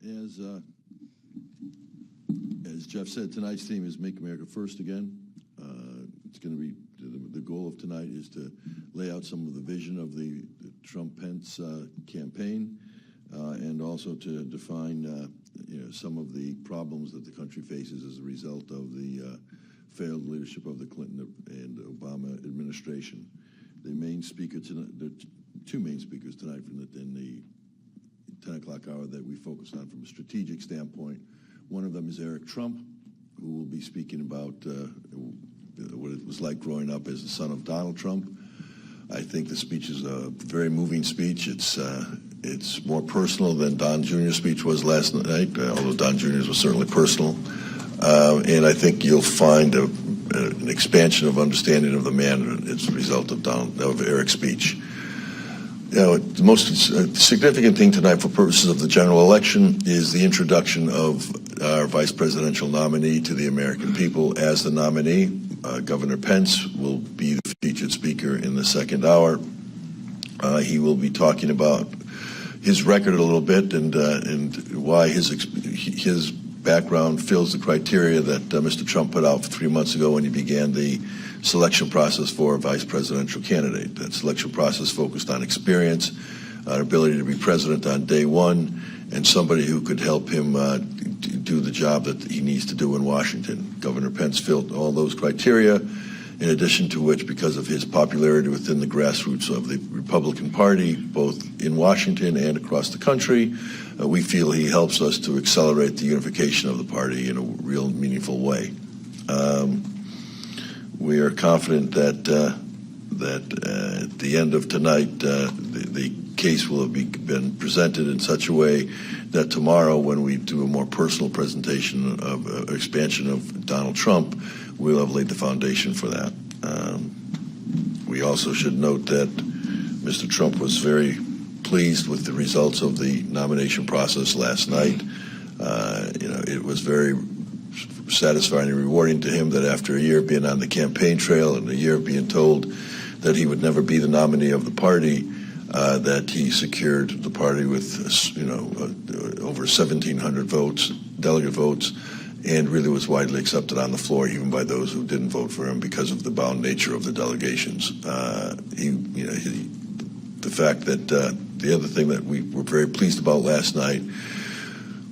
As Jeff said, tonight's theme is Make America First Again. It's going to be, the goal of tonight is to lay out some of the vision of the Trump-Pence campaign, and also to define some of the problems that the country faces as a result of the failed leadership of the Clinton and Obama administration. The main speaker tonight, there are two main speakers tonight in the 10 o'clock hour that we focus on from a strategic standpoint. One of them is Eric Trump, who will be speaking about what it was like growing up as the son of Donald Trump. I think the speech is a very moving speech. It's more personal than Don Jr.'s speech was last night, although Don Jr.'s was certainly personal. And I think you'll find an expansion of understanding of the man as a result of Eric's speech. The most significant thing tonight for purposes of the general election is the introduction of our vice presidential nominee to the American people as the nominee. Governor Pence will be the featured speaker in the second hour. He will be talking about his record a little bit and why his background fills the criteria that Mr. Trump put out 3 months ago when he began the selection process for a vice presidential candidate. That selection process focused on experience, on ability to be president on day one, and somebody who could help him do the job that he needs to do in Washington. Governor Pence filled all those criteria, in addition to which, because of his popularity within the grassroots of the Republican Party, both in Washington and across the country, we feel he helps us to accelerate the unification of the party in a real meaningful way. We are confident that at the end of tonight, the case will have been presented in such a way that tomorrow, when we do a more personal presentation of expansion of Donald Trump, we'll have laid the foundation for that. We also should note that Mr. Trump was very pleased with the results of the nomination process last night. It was very satisfying and rewarding to him that after a year of being on the campaign trail and a year of being told that he would never be the nominee of the party, that he secured the party with over 1,700 votes, delegate votes, and really was widely accepted on the floor, even by those who didn't vote for him because of the bound nature of the delegations. The fact that the other thing that we were very pleased about last night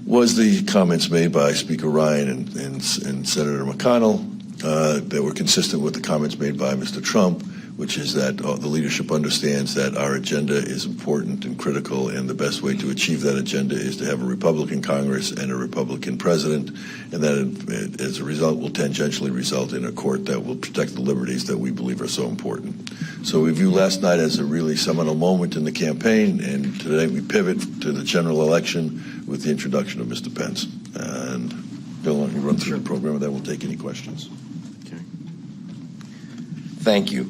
was the comments made by Speaker Ryan and Senator McConnell that were consistent with the comments made by Mr. Trump, which is that the leadership understands that our agenda is important and critical, and the best way to achieve that agenda is to have a Republican Congress and a Republican president, and that as a result will tangentially result in a court that will protect the liberties that we believe are so important. So we view last night as a really seminal moment in the campaign, and today we pivot to the general election with the introduction of Mr. Pence. And Bill, why don't you run through the program, and then we'll take any questions. Thank you.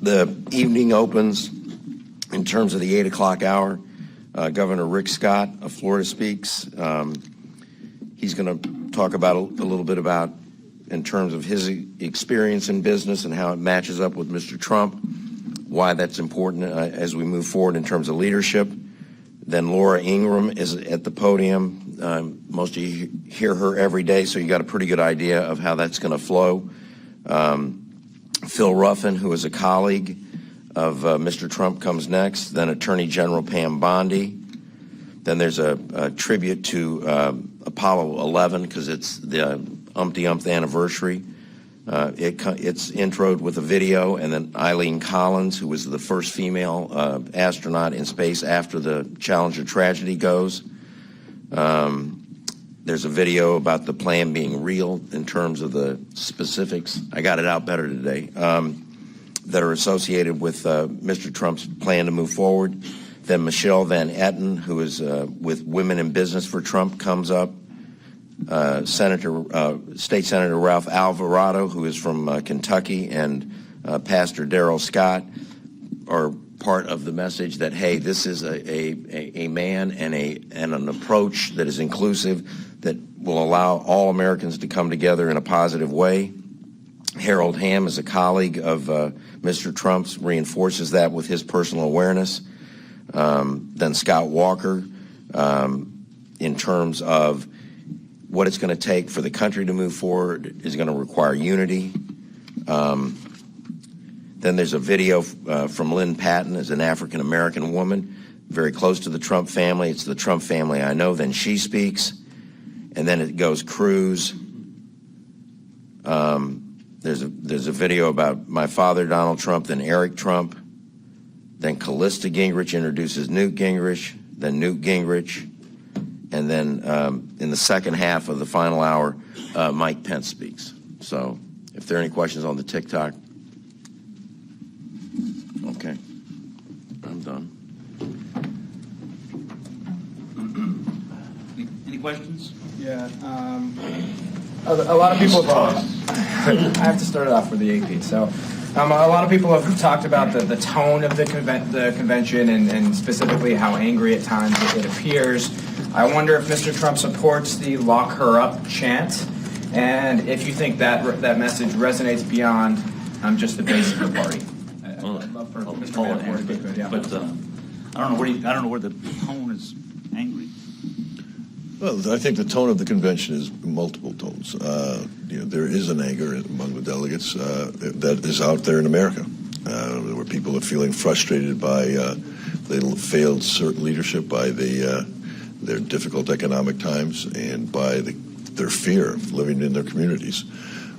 The evening opens in terms of the 8 o'clock hour. Governor Rick Scott of Florida speaks. He's going to talk about a little bit about, in terms of his experience in business and how it matches up with Mr. Trump, why that's important as we move forward in terms of leadership. Then Laura Ingraham is at the podium. Most of you hear her every day, so you got a pretty good idea of how that's going to flow. Phil Ruffin, who is a colleague of Mr. Trump, comes next. Then Attorney General Pam Bondi. Then there's a tribute to Apollo 11 because it's the umpty-umpth anniversary. It's introed with a video, and then Eileen Collins, who was the first female astronaut in space after the Challenger tragedy goes. There's a video about the plan being real in terms of the specifics. I got it out better today. That are associated with Mr. Trump's plan to move forward. Then Michelle Van Etten, who is with Women in Business for Trump, comes up. State Senator Ralph Alvarado, who is from Kentucky, and Pastor Darrell Scott are part of the message that, hey, this is a man and an approach that is inclusive, that will allow all Americans to come together in a positive way. Harold Hamm is a colleague of Mr. Trump's, reinforces that with his personal awareness. Then Scott Walker in terms of what it's going to take for the country to move forward is going to require unity. Then there's a video from Lynn Patton, as an African-American woman, very close to the Trump family. It's the Trump family I know. Then she speaks. And then it goes Cruz. There's a video about my father, Donald Trump, then Eric Trump. Then Callista Gingrich introduces Newt Gingrich, then Newt Gingrich. And then in the second half of the final hour, Mike Pence speaks. So if there are any questions on the TikTok. Okay, I'm done. Any questions? Yeah. A lot of people have I have to start it off with the AP. So a lot of people have talked about the tone of the convention and specifically how angry at times it appears. I wonder if Mr. Trump supports the "lock her up" chant, and if you think that message resonates beyond just the base of the party. I'd love for Mr. Manafort to be good. Yeah. But I don't know where the tone is angry. Well, I think the tone of the convention is multiple tones. There is an anger among the delegates that is out there in America, where people are feeling frustrated by the failed certain leadership, by their difficult economic times, and by their fear of living in their communities.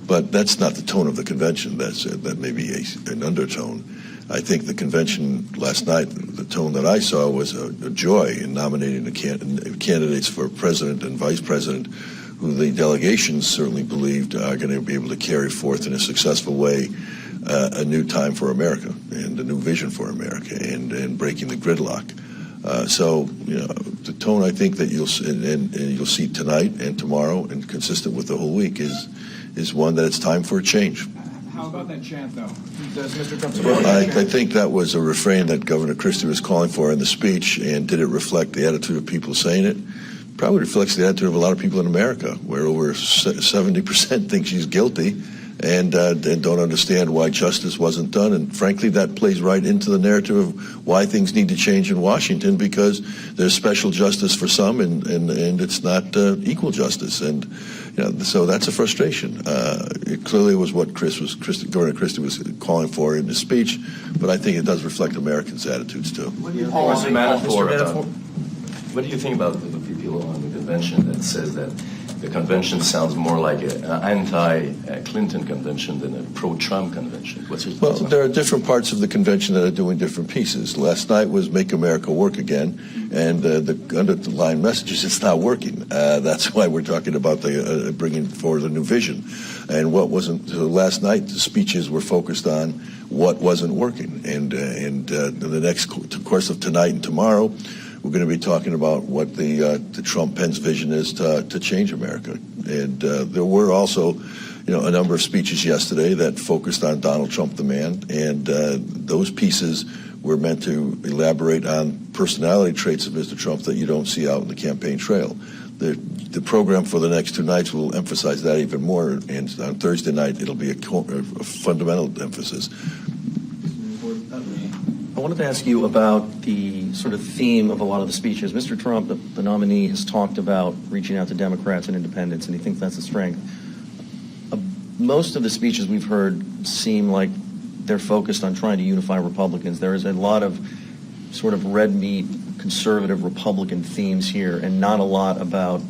But that's not the tone of the convention. That may be an undertone. I think the convention last night, the tone that I saw was a joy in nominating the candidates for president and vice president, who the delegations certainly believed are going to be able to carry forth in a successful way a new time for America and a new vision for America and breaking the gridlock. So the tone I think that you'll see tonight and tomorrow and consistent with the whole week is one that it's time for a change. How about that chant, though? Does Mr. Trump support Well, that I think that was a refrain that Governor Christie was calling for in the speech, and did it reflect the attitude of people saying it? Probably reflects the attitude of a lot of people in America, where over 70% think she's guilty and don't understand why justice wasn't done. And frankly, that plays right into the narrative of why things need to change in Washington, because there's special justice for some and it's not equal justice. And so that's a frustration. It clearly was what Governor Christie was calling for in his speech, but I think it does reflect Americans' attitudes too. What do you think, Manafort, what do you think about the people on the convention that says that the convention sounds more like an anti-Clinton convention than a pro-Trump convention? What's your thoughts on that? There are different parts of the convention that are doing different pieces. Last night was Make America Work Again, and the underlying message is it's not working. That's why we're talking about bringing forward a new vision. And what wasn't last night, the speeches were focused on what wasn't working. And the next course of tonight and tomorrow, we're going to be talking about what the Trump-Pence vision is to change America. And there were also, a number of speeches yesterday that focused on Donald Trump, the man, and those pieces were meant to elaborate on personality traits of Mr. Trump that you don't see out in the campaign trail. The program for the next two nights will emphasize that even more, and on Thursday night it'll be a fundamental emphasis. I wanted to ask you about the sort of theme of a lot of the speeches. Mr. Trump, the nominee, has talked about reaching out to Democrats and independents, and he thinks that's a strength. Most of the speeches we've heard seem like they're focused on trying to unify Republicans. There is a lot of sort of red meat, conservative Republican themes here, and not a lot about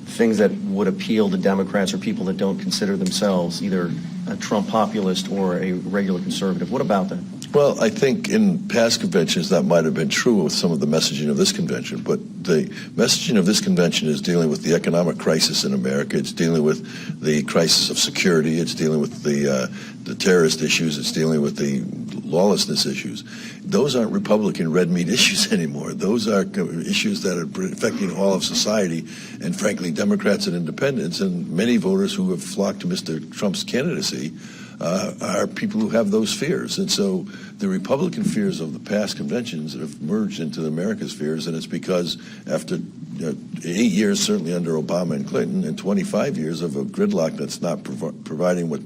things that would appeal to Democrats or people that don't consider themselves either a Trump populist or a regular conservative. What about that? Well, I think in past conventions that might have been true with some of the messaging of this convention, but the messaging of this convention is dealing with the economic crisis in America. It's dealing with the crisis of security. It's dealing with the terrorist issues. It's dealing with the lawlessness issues. Those aren't Republican red meat issues anymore. Those are issues that are affecting all of society, and frankly, Democrats and independents, and many voters who have flocked to Mr. Trump's candidacy are people who have those fears. And so the Republican fears of the past conventions have merged into America's fears, and it's because after 8 years, certainly under Obama and Clinton, and 25 years of a gridlock that's not providing what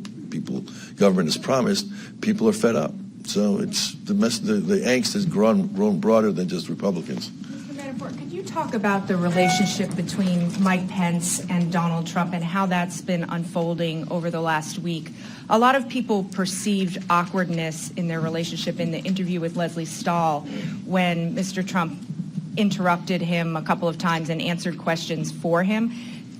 government has promised, people are fed up. So it's the angst has grown broader than just Republicans. Mr. Manafort, could you talk about the relationship between Mike Pence and Donald Trump and how that's been unfolding over the last week? A lot of people perceived awkwardness in their relationship in the interview with Leslie Stahl when Mr. Trump interrupted him a couple of times and answered questions for him.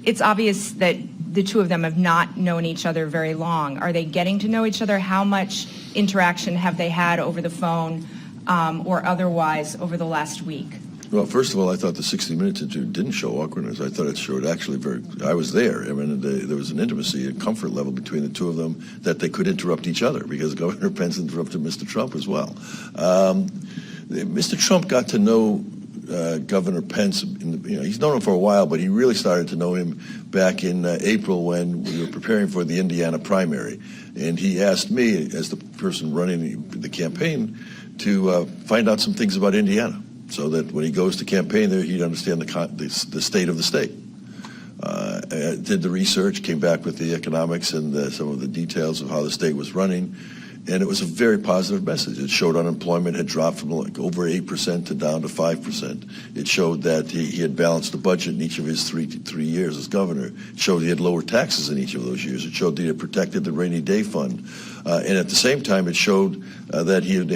It's obvious that the two of them have not known each other very long. Are they getting to know each other? How much interaction have they had over the phone or otherwise over the last week? Well, first of all, I thought the 60 Minutes interview didn't show awkwardness. I thought it showed actually I was there. I mean, there was an intimacy and comfort level between the two of them that they could interrupt each other because Governor Pence interrupted Mr. Trump as well. Mr. Trump got to know Governor Pence, he's known him for a while, but he really started to know him back in April when we were preparing for the Indiana primary. And he asked me, as the person running the campaign, to find out some things about Indiana so that when he goes to campaign there, he'd understand the state of the state. Did the research, came back with the economics and some of the details of how the state was running. And it was a very positive message. It showed unemployment had dropped from like over 8% to down to 5%. It showed that he had balanced the budget in each of his three years as governor. It showed he had lowered taxes in each of those years. It showed that he had protected the rainy day fund. And at the same time, it showed that he had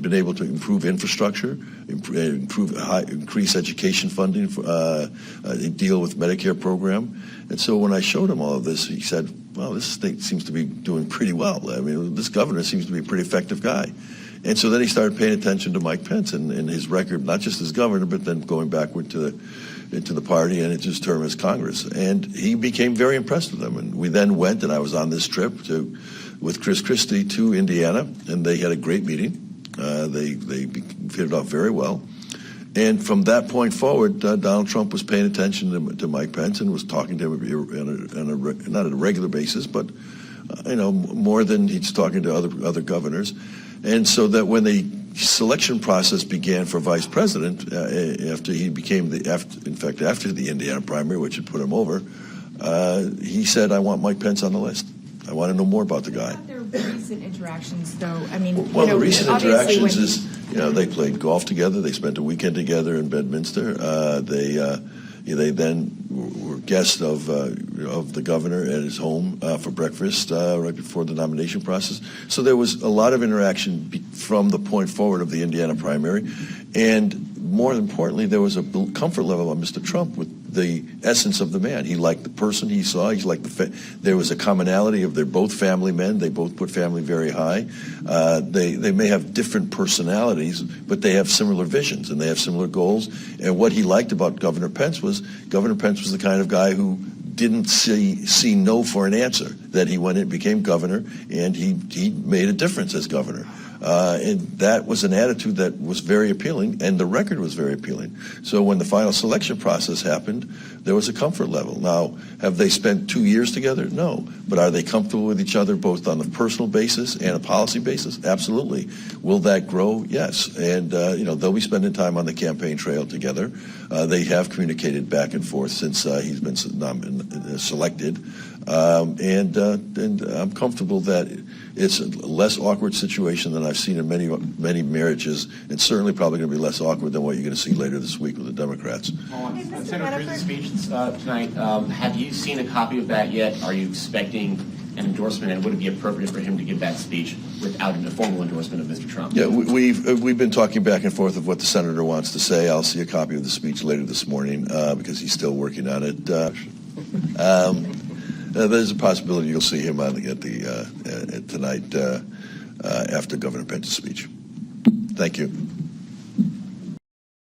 been able to improve infrastructure, increase education funding, deal with Medicare program. And so when I showed him all of this, he said, well, this state seems to be doing pretty well. I mean, this governor seems to be a pretty effective guy. And so then he started paying attention to Mike Pence and his record, not just as governor, but then going backward into the party and into his term as Congress. And he became very impressed with him. And we then went, and I was on this trip with Chris Christie to Indiana, and they had a great meeting. They hit it off very well. And from that point forward, Donald Trump was paying attention to Mike Pence and was talking to him not on a regular basis, but more than he's talking to other governors. And so that when the selection process began for vice president, after he became after the Indiana primary, which had put him over, he said, "I want Mike Pence on the list. I want to know more about the guy." What about their recent interactions, though? I mean, well, the recent interactions is, they played golf together. They spent a weekend together in Bedminster. They then were guests of the governor at his home for breakfast right before the nomination process. So there was a lot of interaction from the point forward of the Indiana primary. And more importantly, there was a comfort level on Mr. Trump with the essence of the man. He liked the person he saw. There was a commonality of they're both family men. They both put family very high. They may have different personalities, but they have similar visions and they have similar goals. And what he liked about Governor Pence was the kind of guy who didn't see no for an answer, that he went in, became governor, and he made a difference as governor. And that was an attitude that was very appealing, and the record was very appealing. So when the final selection process happened, there was a comfort level. Now, have they spent 2 years together? No. But are they comfortable with each other both on a personal basis and a policy basis? Absolutely. Will that grow? Yes. And, they'll be spending time on the campaign trail together. They have communicated back and forth since he's been selected. And I'm comfortable that it's a less awkward situation than I've seen in many marriages, and certainly probably going to be less awkward than what you're going to see later this week with the Democrats. On Senator Cruz's speech tonight, have you seen a copy of that yet? Are you expecting an endorsement, and would it be appropriate for him to give that speech without a formal endorsement of Mr. Trump? Yeah, we've been talking back and forth of what the senator wants to say. I'll see a copy of the speech later this morning because he's still working on it. There's a possibility you'll see him tonight after Governor Pence's speech. Thank you.